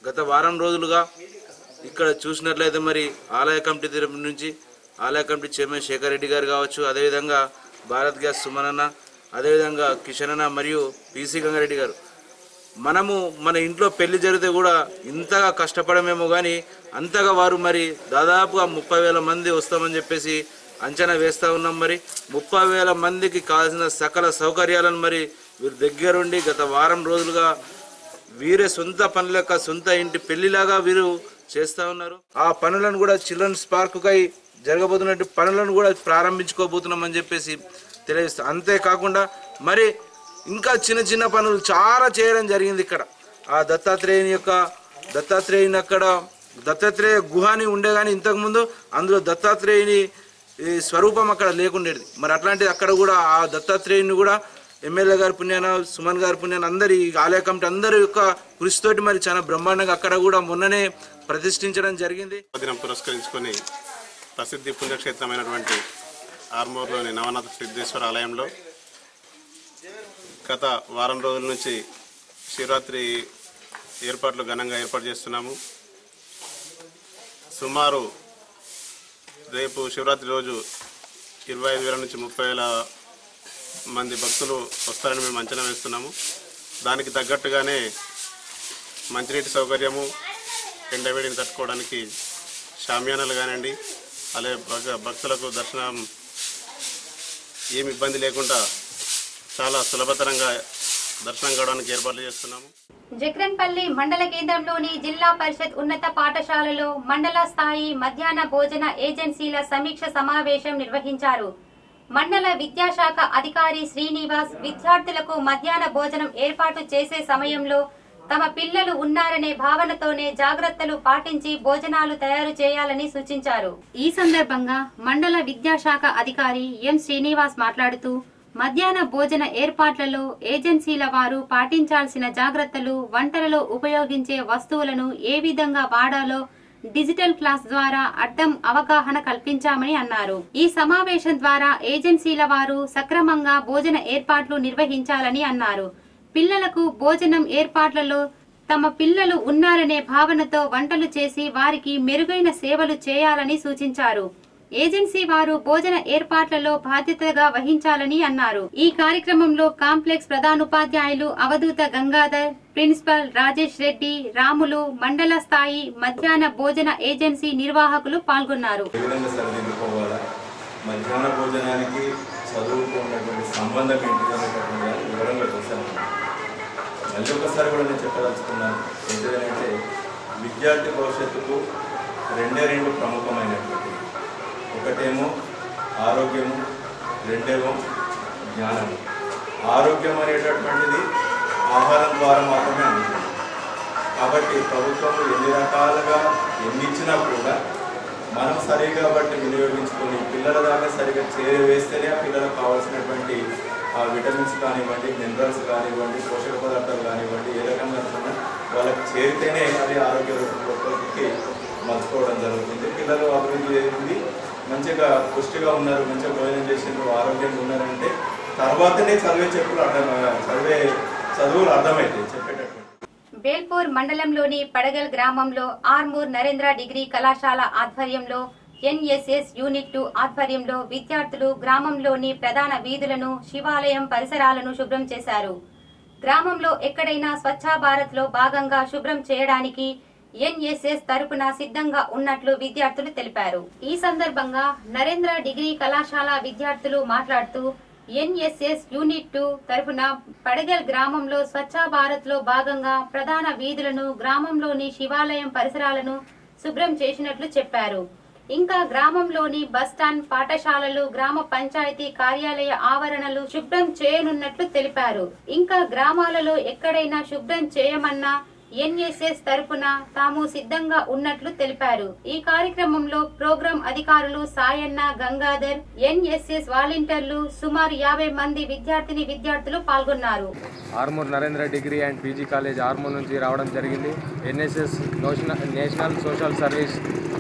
గత వారం రోజులుగా ఇక్కడ చూసినట్లయితే మరి ఆలయ కమిటీ తరఫు నుంచి ఆలయ కమిటీ చైర్మన్ శేఖర్ రెడ్డి గారు కావచ్చు, అదేవిధంగా భారత్ గ్యాస్ సుమనన్న, అదేవిధంగా కిషన్ అన్న మరియు పిసి గంగారెడ్డి గారు, మనము మన ఇంట్లో పెళ్లి జరిగితే కూడా ఇంతగా కష్టపడమేమో కానీ అంతగా వారు మరి దాదాపుగా 30,000 మంది వస్తామని చెప్పేసి అంచనా వేస్తూ ఉన్నాం. మరి 30,000 మందికి కావాల్సిన సకల సౌకర్యాలను మరి వీరు దగ్గరుండి గత వారం రోజులుగా వీరే సొంత పనులక సొంత ఇంటి పెళ్లిలాగా వీరు చేస్తూ ఉన్నారు. ఆ పనులను కూడా చిల్డ్రన్స్ పార్కుకై జరగబోతున్నట్టు పనులను కూడా ప్రారంభించుకోబోతున్నామని చెప్పేసి తెలియజేస్తాం. అంతేకాకుండా మరి ఇంకా చిన్న చిన్న పనులు చాలా చేయడం జరిగింది. ఇక్కడ ఆ దత్తాత్రేయుని అక్కడ దత్తాత్రేయ గుహాని ఉండే కానీ ఇంతకుముందు అందులో దత్తాత్రేయుని స్వరూపం అక్కడ లేకుండేది. మరి అట్లాంటిది అక్కడ కూడా ఆ దత్తాత్రేయుని కూడా ఎమ్మెల్యే గారి పుణ్యాన, సుమన్ గారి పుణ్యాన, అందరి ఆలయ కమిటీ అందరి యొక్క కృషితోటి మరి చాలా బ్రహ్మాండంగా అక్కడ కూడా మొన్ననే ప్రతిష్ఠించడం జరిగింది. దినం పురస్కరించుకొని ప్రసిద్ధి పుణ్యక్షేత్రమైనటువంటి ఆర్మూర్లోని నవనాథ సిద్ధేశ్వర ఆలయంలో గత వారం రోజుల నుంచి శివరాత్రి ఏర్పాట్లు ఘనంగా ఏర్పాటు చేస్తున్నాము. సుమారు రేపు శివరాత్రి రోజు 25,000 నుంచి 30,000 మంది భక్తులు వస్తారని మేము అంచనా వేస్తున్నాము. దానికి తగ్గట్టుగానే మంచినీటి సౌకర్యము, ఎండవేడిని తట్టుకోవడానికి షామియానాలు కానివ్వండి, అలాగే భక్తులకు దర్శనం ఏమి ఇబ్బంది లేకుండా చాలా సులభతరంగా దర్శనం కావడానికి ఏర్పాట్లు చేస్తున్నాము. జక్రన్పల్లి మండల కేంద్రంలోని జిల్లా పరిషత్ ఉన్నత పాఠశాలలో మండల స్థాయి మధ్యాహ్న భోజన ఏజెన్సీల సమీక్ష సమావేశం నిర్వహించారు. మండల విద్యాశాఖ అధికారి శ్రీనివాస్ విద్యార్థులకు మధ్యాహ్న భోజనం ఏర్పాటు చేసే సమయంలో తమ పిల్లలు ఉన్నారనే భావనతోనే జాగ్రత్తలు పాటించి భోజనాలు తయారు చేయాలని సూచించారు. ఈ సందర్భంగా మండల విద్యాశాఖ అధికారి ఎం శ్రీనివాస్ మాట్లాడుతూ మధ్యాహ్న భోజన ఏర్పాట్లలో ఏజెన్సీల వారు పాటించాల్సిన జాగ్రత్తలు, వంటలలో ఉపయోగించే వస్తువులను ఏ విధంగా వాడాలో డిజిటల్ క్లాస్ ద్వారా అర్థం అవగాహన కల్పించామని అన్నారు. ఈ సమావేశం ద్వారా ఏజెన్సీల వారు సక్రమంగా భోజన ఏర్పాట్లు నిర్వహించాలని అన్నారు. పిల్లలకు భోజనం ఏర్పాట్లలో తమ పిల్లలు ఉన్నారనే భావనతో వంటలు చేసి వారికి మెరుగైన సేవలు చేయాలని సూచించారు. ఏజెన్సీ వారు భోజన ఏర్పాట్లలో బాధ్యతగా వహించాలని అన్నారు. ఈ కార్యక్రమంలో కాంప్లెక్స్ ప్రధానోపాధ్యాయులు అవధూత గంగాధర్, ప్రిన్సిపల్ రాజేష్ రెడ్డి, రాములు, మండల స్థాయి మధ్యాహ్న భోజన ఏజెన్సీ నిర్వాహకులు పాల్గొన్నారు. మధ్యాహ్న భోజనానికి చదువుకు ఉన్నటువంటి సంబంధం ఏంటి వివరంగా చూశాను. మళ్ళీ ఒకసారి కూడా నేను చెప్పదలుచుకున్నాను. ఏంటంటే విద్యార్థి భవిష్యత్తుకు రెండు ప్రముఖమైనటువంటి, ఒకటేమో ఆరోగ్యము, రెండేమో జ్ఞానము. ఆరోగ్యం అనేటటువంటిది ఆహారం ద్వారా మాత్రమే అందుతుంది. కాబట్టి ప్రభుత్వం ఎన్ని రకాలుగా ఎన్నిచ్చినా కూడా మనం సరిగా బట్టి వినియోగించుకొని పిల్లల దాకా సరిగా చేరవేస్తేనే ఆ పిల్లలకు కావాల్సినటువంటి విటమిన్స్ కానివ్వండి, మినరల్స్ కానివ్వండి, పోషక పదార్థాలు కానివ్వండి, ఏ రకంగా వాళ్ళకి చేరితేనే అది ఆరోగ్య రూపంలోకి మలుచుకోవడం జరుగుతుంది. పిల్లలు అభివృద్ధి చెంది మంచిగా పుష్టిగా ఉన్నారు, మంచిగా భోజనం చేసినారు, ఆరోగ్యంగా ఉన్నారంటే తర్వాతనే చదువులు అర్థమవుతాయి చెప్పేటటువంటి. బేల్పూర్ మండలంలోని పడగల్ గ్రామంలో ఆర్మూర్ నరేంద్ర డిగ్రీ కళాశాల ఆధ్వర్యంలో ఎన్ఎస్ఎస్ యూనిట్ 2 ఆధ్వర్యంలో విద్యార్థులు గ్రామంలోని ప్రధాన వీధులను, శివాలయం పరిసరాలను శుభ్రం చేశారు. గ్రామంలో ఎక్కడైనా స్వచ్ఛ భారత్ లో భాగంగా శుభ్రం చేయడానికి ఎన్ఎస్ఎస్ తరపున సిద్ధంగా ఉన్నట్లు విద్యార్థులు తెలిపారు. ఈ సందర్భంగా నరేంద్ర డిగ్రీ కళాశాల విద్యార్థులు మాట్లాడుతూ ఎన్ఎస్ఎస్ యూనిట్ 2 తరపున పడగల్ గ్రామంలో స్వచ్ఛ భారత్ లో భాగంగా ప్రధాన వీధులను, గ్రామంలోని శివాలయం పరిసరాలను శుభ్రం చేసినట్లు చెప్పారు. ఇంకా గ్రామంలోని బస్టాండ్, పాఠశాలలు, గ్రామ పంచాయతీ కార్యాలయ ఆవరణలు శుభ్రం చేయనున్నట్లు తెలిపారు. ఇంకా గ్రామాలలో ఎక్కడైనా శుభ్రం చేయమన్నా ఎన్ఎస్ఎస్ తరపున తాము సిద్ధంగా ఉన్నట్లు తెలిపారు. ఈ కార్యక్రమంలో ప్రోగ్రాం అధికారులు సాయన్న, గంగాధర్, ఎన్ఎస్ఎస్ వాలంటీర్లు, సుమారు 50 మంది విద్యార్థులు పాల్గొన్నారు. Armoor Narendra degree and PG college Armoor నుంచి రావడం జరిగింది. ఎన్ఎస్ఎస్ నేషనల్ సోషల్ సర్వీస్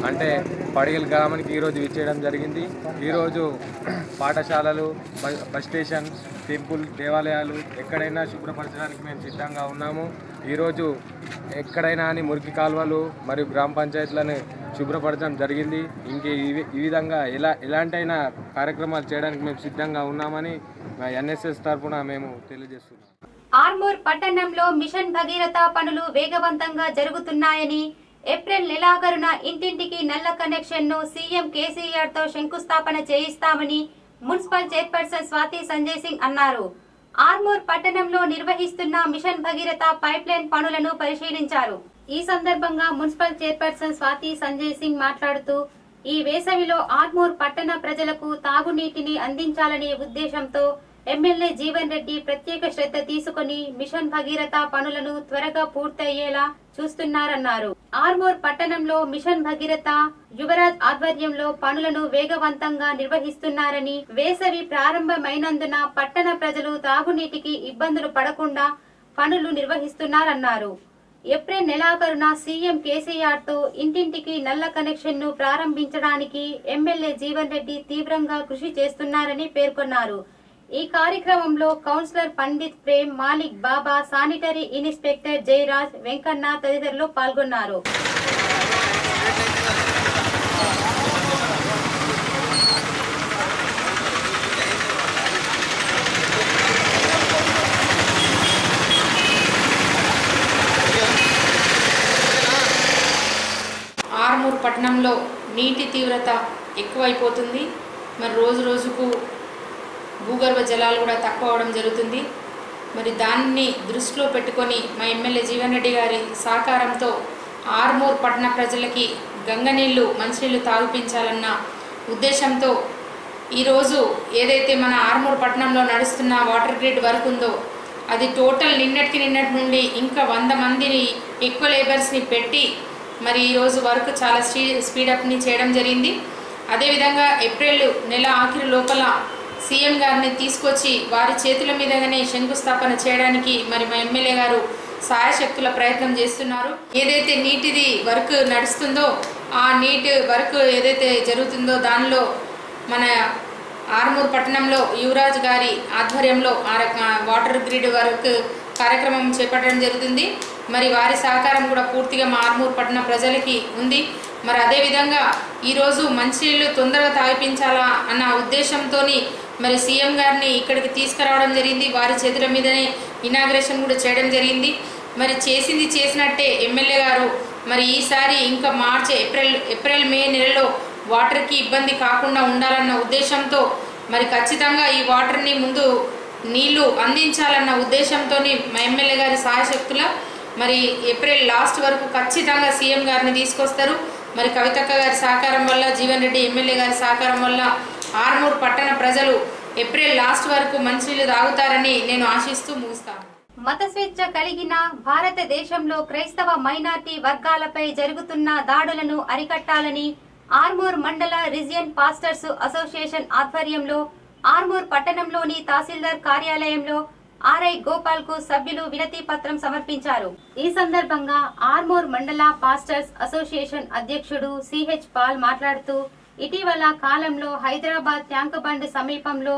అంటే పడగల్ గ్రామానికి ఈరోజు విచ్చేయడం జరిగింది. ఈరోజు పాఠశాలలు, బస్ స్టేషన్, టెంపుల్, దేవాలయాలు ఎక్కడైనా శుభ్రపరచడానికి మేము సిద్ధంగా ఉన్నాము. ఈరోజు ఎక్కడైనా అని మురికి కాలువలు మరియు గ్రామ పంచాయతీలను శుభ్రపరచడం జరిగింది. ఇంక ఈ విధంగా ఎలాంటైనా కార్యక్రమాలు చేయడానికి మేము సిద్ధంగా ఉన్నామని ఎన్ఎస్ఎస్ తరఫున మేము తెలియజేస్తున్నాం. ఆర్మూర్ పట్టణంలో మిషన్ భగీరథ పనులు వేగవంతంగా జరుగుతున్నాయని, ఏప్రిల్ నెలాఖరున ఇంటింటికి నల్ల కనెక్షన్ ను సీఎం కేసీఆర్ తో శంకుస్థాపన చేయిస్తామని మున్సిపల్ చైర్పర్సన్ స్వాతి సంజయ్ సింగ్ అన్నారు. ఆర్మూర్ పట్టణంలో నిర్వహిస్తున్న మిషన్ భగీరథ పైప్ లైన్ పనులను పరిశీలించారు. ఈ సందర్భంగా మున్సిపల్ చైర్పర్సన్ స్వాతి సంజయ్ సింగ్ మాట్లాడుతూ ఈ వేసవిలో ఆర్మూర్ పట్టణ ప్రజలకు తాగునీటిని అందించాలనే ఉద్దేశంతో ఎమ్మెల్యే జీవన్ రెడ్డి ప్రత్యేక శ్రద్ధ తీసుకుని మిషన్ భగీరథ పనులను త్వరగా పూర్తయ్యేలా చూస్తున్నారన్నారు. ఆర్మూర్ పట్టణంలో మిషన్ భగీరథ యువరాజ్ ఆధ్వర్యంలో పనులను వేగవంతంగా నిర్వహిస్తున్నారని, వేసవి ప్రారంభమైనందున పట్టణ ప్రజలు తాగునీటికి ఇబ్బందులు పడకుండా పనులు నిర్వహిస్తున్నారన్నారు. ఏప్రిల్ నెలాఖరున సీఎం కేసీఆర్ తో ఇంటింటికి నల్ల కనెక్షన్ ను ప్రారంభించడానికి ఎమ్మెల్యే జీవన్ రెడ్డి తీవ్రంగా కృషి చేస్తున్నారని పేర్కొన్నారు. ఈ కార్యక్రమంలో కౌన్సిలర్ పండిత్ ప్రేమ్, మాలిక్ బాబా, శానిటరీ ఇన్స్పెక్టర్ జయరాజ్, వెంకన్న తదితరులు పాల్గొన్నారు. ఆర్మూర్ పట్టణంలో నీటి తీవ్రత ఎక్కువైపోతుంది. మరి రోజు రోజుకు భూగర్భ జలాలు కూడా తక్కువ అవడం జరుగుతుంది. మరి దాన్ని దృష్టిలో పెట్టుకొని మా ఎమ్మెల్యే జీవన్ రెడ్డి గారి సహకారంతో ఆర్మూర్ పట్టణ ప్రజలకి గంగనీళ్ళు, మంచినీళ్ళు తాగిపించాలన్న ఉద్దేశంతో ఈరోజు ఏదైతే మన ఆర్మూర్ పట్టణంలో నడుస్తున్న వాటర్ గ్రిడ్ వర్క్ ఉందో అది టోటల్ నిన్నటి నుండి ఇంకా 100 మందిని ఎక్కువ లేబర్స్ని పెట్టి మరి ఈరోజు వర్క్ చాలా స్పీడప్ని చేయడం జరిగింది. అదేవిధంగా ఏప్రిల్ నెల ఆఖరి లోపల సీఎం గారిని తీసుకొచ్చి వారి చేతుల మీదగానే శంకుస్థాపన చేయడానికి మరి మా ఎమ్మెల్యే గారు సాయశక్తుల ప్రయత్నం చేస్తున్నారు. ఏదైతే నీటిది వర్క్ నడుస్తుందో ఆ నీటి వర్క్ ఏదైతే జరుగుతుందో దానిలో మన ఆర్మూర్ పట్టణంలో యువరాజ్ గారి ఆధ్వర్యంలో వాటర్ గ్రిడ్ వర్క్ కార్యక్రమం చేపట్టడం జరుగుతుంది. మరి వారి సహకారం కూడా పూర్తిగా మా ఆర్మూర్ పట్టణ ప్రజలకి ఉంది. మరి అదేవిధంగా ఈరోజు మంచినీళ్ళు తొందరగా తాగిపించాలా అన్న ఉద్దేశంతో మరి సీఎం గారిని ఇక్కడికి తీసుకురావడం జరిగింది. వారి చేతుల మీదనే ఇనాగ్రేషన్ కూడా చేయడం జరిగింది. మరి చేసింది చేసినట్టే ఎమ్మెల్యే గారు మరి ఈసారి ఇంకా మార్చి ఏప్రిల్ మే నెలలో వాటర్కి ఇబ్బంది కాకుండా ఉండాలన్న ఉద్దేశంతో మరి ఖచ్చితంగా ఈ వాటర్ని ముందు నీళ్లు అందించాలన్న ఉద్దేశంతో మా ఎమ్మెల్యే గారి సాయశక్తుల మరి ఏప్రిల్ లాస్ట్ వరకు ఖచ్చితంగా సీఎం గారిని తీసుకొస్తారు. మరి కవితక్క గారి సహకారం వల్ల, జీవన్ రెడ్డి ఎమ్మెల్యే గారి సహకారం వల్ల ఆర్మూర్ పట్టణ ప్రజలు ఏప్రిల్ లాస్ట్ వరకు మంచినీళ్ళు తాగుతారని నేను ఆశిస్తూ ముగిస్తాను. మత స్వేచ్ఛ కలిగిన భారతదేశంలో క్రైస్తవ మైనార్టీ వర్గాలపై జరుగుతున్న దాడులను అరికట్టాలని ఆర్మూర్ మండల రీజియన్ పాస్టర్స్ అసోసియేషన్ ఆధ్వర్యంలో ఆర్మూర్ పట్టణంలోని తహసీల్దార్ కార్యాలయంలో ఆర్ఐ గోపాల్ కు సభ్యులు వినతి పత్రం సమర్పించారు. ఈ సందర్భంగా ఆర్మూర్ మండల పాస్టర్స్ అసోసియేషన్ అధ్యక్షుడు సిహెచ్ పాల్ మాట్లాడుతూ, ఇటీవల కాలంలో హైదరాబాద్ ట్యాంక్ బండ్ సమీపంలో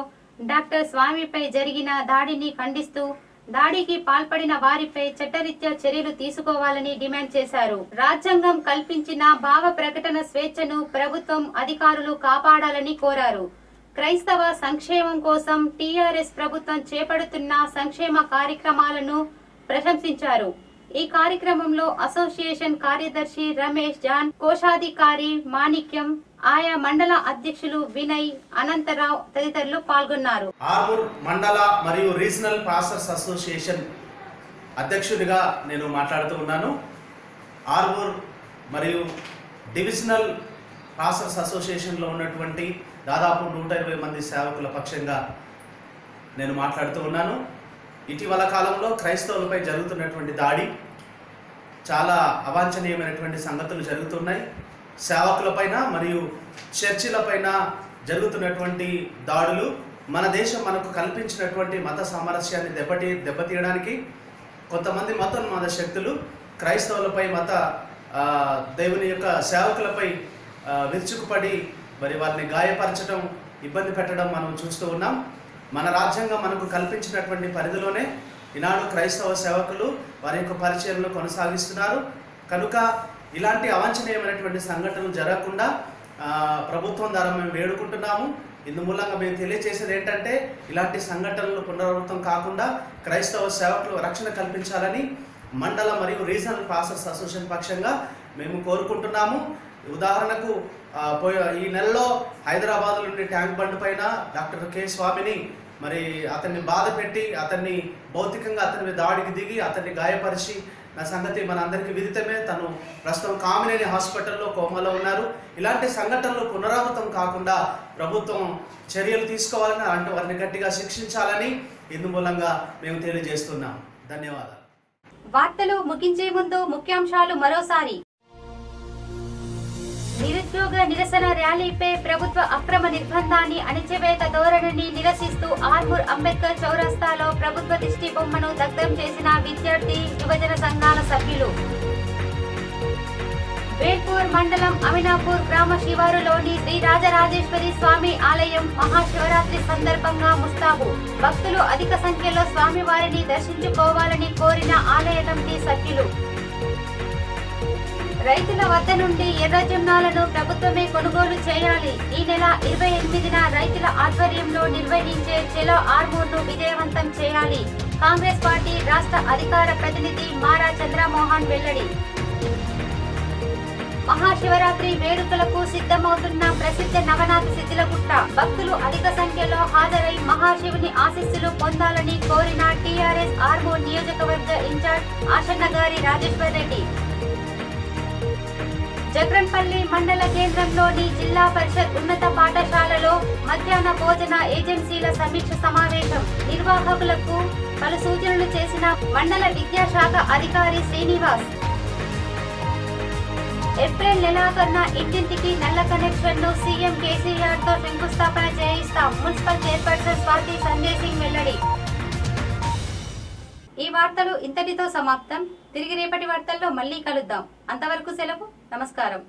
డాక్టర్ స్వామిపై జరిగిన దాడిని ఖండిస్తూ దాడికి పాల్పడిన వారిపై చట్టరీత్యా చర్యలు తీసుకోవాలని డిమాండ్ చేశారు. రాజ్యాంగం కల్పించిన భావ ప్రకటన స్వేచ్ఛను ప్రభుత్వం అధికారులు కాపాడాలని కోరారు. క్రైస్తవ సంక్షేమం కోసం టీఆర్ఎస్ ప్రభుత్వం చేపడుతున్న సంక్షేమ కార్యక్రమాలను ప్రశంసించారు. ఈ కార్యక్రమంలో అసోసియేషన్ కార్యదర్శి రమేష్ జాన్, కోశాధికారి మాణిక్యం, ఆయా మండల అధ్యక్షులు వినయ్, అనంతరావు తదితరులు పాల్గొన్నారు. ఆర్మూర్ మండల మరియు రీజనల్ పాస్టర్స్ అసోసియేషన్ అధ్యక్షుడిగా నేను మాట్లాడుతూ ఉన్నాను. ఆర్మూర్ మరియు డివిజనల్ పాస్టర్స్ అసోసియేషన్లో ఉన్నటువంటి దాదాపు 120 మంది సేవకుల పక్షంగా నేను మాట్లాడుతూ ఉన్నాను. ఇటీవల కాలంలో క్రైస్తవులపై జరుగుతున్నటువంటి దాడి, చాలా అవాంఛనీయమైనటువంటి సంగతులు జరుగుతున్నాయి. సేవకులపైన మరియు చర్చిలపైన జరుగుతున్నటువంటి దాడులు మన దేశం మనకు కల్పించినటువంటి మత సామరస్యాన్ని దెబ్బతీయడానికి కొంతమంది మత శక్తులు క్రైస్తవులపై దేవుని యొక్క సేవకులపై విరుచుకుపడి మరి వారిని గాయపరచడం, ఇబ్బంది పెట్టడం మనం చూస్తూ ఉన్నాం. మన రాజ్యాంగం మనకు కల్పించినటువంటి పరిధిలోనే ఈనాడు క్రైస్తవ సేవకులు వారి యొక్క పరిచర్యలను కొనసాగిస్తున్నారు. కనుక ఇలాంటి అవాంఛనీయమైనటువంటి సంఘటనలు జరగకుండా ప్రభుత్వం ద్వారా మేము వేడుకుంటున్నాము. ఇందు మూలంగా మేము తెలియజేసేది ఏంటంటే, ఇలాంటి సంఘటనలు పునరావృతం కాకుండా క్రైస్తవ సేవకులు రక్షణ కల్పించాలని మండల మరియు రీజనల్ పాస్టర్స్ అసోసియేషన్ పక్షంగా మేము కోరుకుంటున్నాము. ఉదాహరణకు ఈ నెలలో హైదరాబాద్లోని ట్యాంక్ బండ్ పైన డాక్టర్ కె స్వామిని మరి అతన్ని బాధ పెట్టి, అతన్ని భౌతికంగా అతని దాడికి దిగి అతన్ని గాయపరిచి నా సంగతి మన అందరికీ విదితమే. తను ప్రస్తుతం కామినేని హాస్పిటల్లో కోమాలో ఉన్నారు. ఇలాంటి సంఘటనలు పునరావృతం కాకుండా ప్రభుత్వం చర్యలు తీసుకోవాలని, అంటే వారిని గట్టిగా శిక్షించాలని ఇందు మూలంగా మేము తెలియజేస్తున్నాం. ధన్యవాదాలు. వార్తలు ముగించే ముందు ముఖ్యాంశాలు మరోసారి. నిరుద్యోగ నిరసన ర్యాలీపై ప్రభుత్వ అక్రమ నిర్బంధాన్ని, అణిచివేత ధోరణిని నిరసిస్తూ ఆర్మూర్ అంబేద్కర్ చౌరస్తాలో ప్రభుత్వ దిష్టి బొమ్మను దగ్ధం చేసిన విద్యార్థి యువజన సంఘాల సభ్యులు. వేల్పూర్ మండలం అమినాపూర్ గ్రామ శివారులోని శ్రీ రాజరాజేశ్వరి స్వామి ఆలయం మహాశివరాత్రి సందర్భంగా ముస్తాబు. భక్తులు అధిక సంఖ్యలో స్వామివారిని దర్శించుకోవాలని కోరిన ఆలయ కమిటీ సభ్యులు. రైతుల వద్ద నుండి ఎర్రజొన్నాలను ప్రభుత్వమే కొనుగోలు చేయాలి. ఈ నెల 28న రైతుల ఆధ్వర్యంలో నిర్వహించే చెలో ఆర్మూర్ను విజయవంతం చేయాలి. కాంగ్రెస్ పార్టీ రాష్ట్ర అధికార ప్రతినిధి మారా చంద్రమోహన్ వెల్లడి. మహాశివరాత్రి వేడుకలకు సిద్ధమవుతున్న ప్రసిద్ధ నవనాథ శిథిలగుట్ట. భక్తులు అధిక సంఖ్యలో హాజరై మహాశివుని ఆశీస్సులు పొందాలని కోరిన టీఆర్ఎస్ ఆర్మూర్ నియోజకవర్గ ఇన్ఛార్జ్ ఆశన్నగారి రాజేశ్వర్ రెడ్డి. జగ్రన్పల్లి మండల కేంద్రంలోని జిల్లా పరిషత్ ఉన్నత పాఠశాలలో మధ్యాహ్న భోజన ఏజెన్సీల సమీక్ష సమావేశం. నిర్వాహకులకు పలు సూచనలు చేసిన మండల విద్యాశాఖ అధికారి శ్రీనివాస్. ఏప్రిల్ నెలాఖరున ఇంటింటికి నల్ల కనెక్షన్ ను సీఎం కేసీఆర్ తో శంకుస్థాపన చేయిస్తాం. మున్సిపల్ చైర్పర్సన్ స్వాతి సంజయ్ సింగ్ వెల్లడి. ఈ వార్తలు ఇంతటితో సమాప్తం. తిరిగి రేపటి వార్తల్లో మళ్ళీ కలుద్దాం. అంతవరకు సెలవు. నమస్కారం.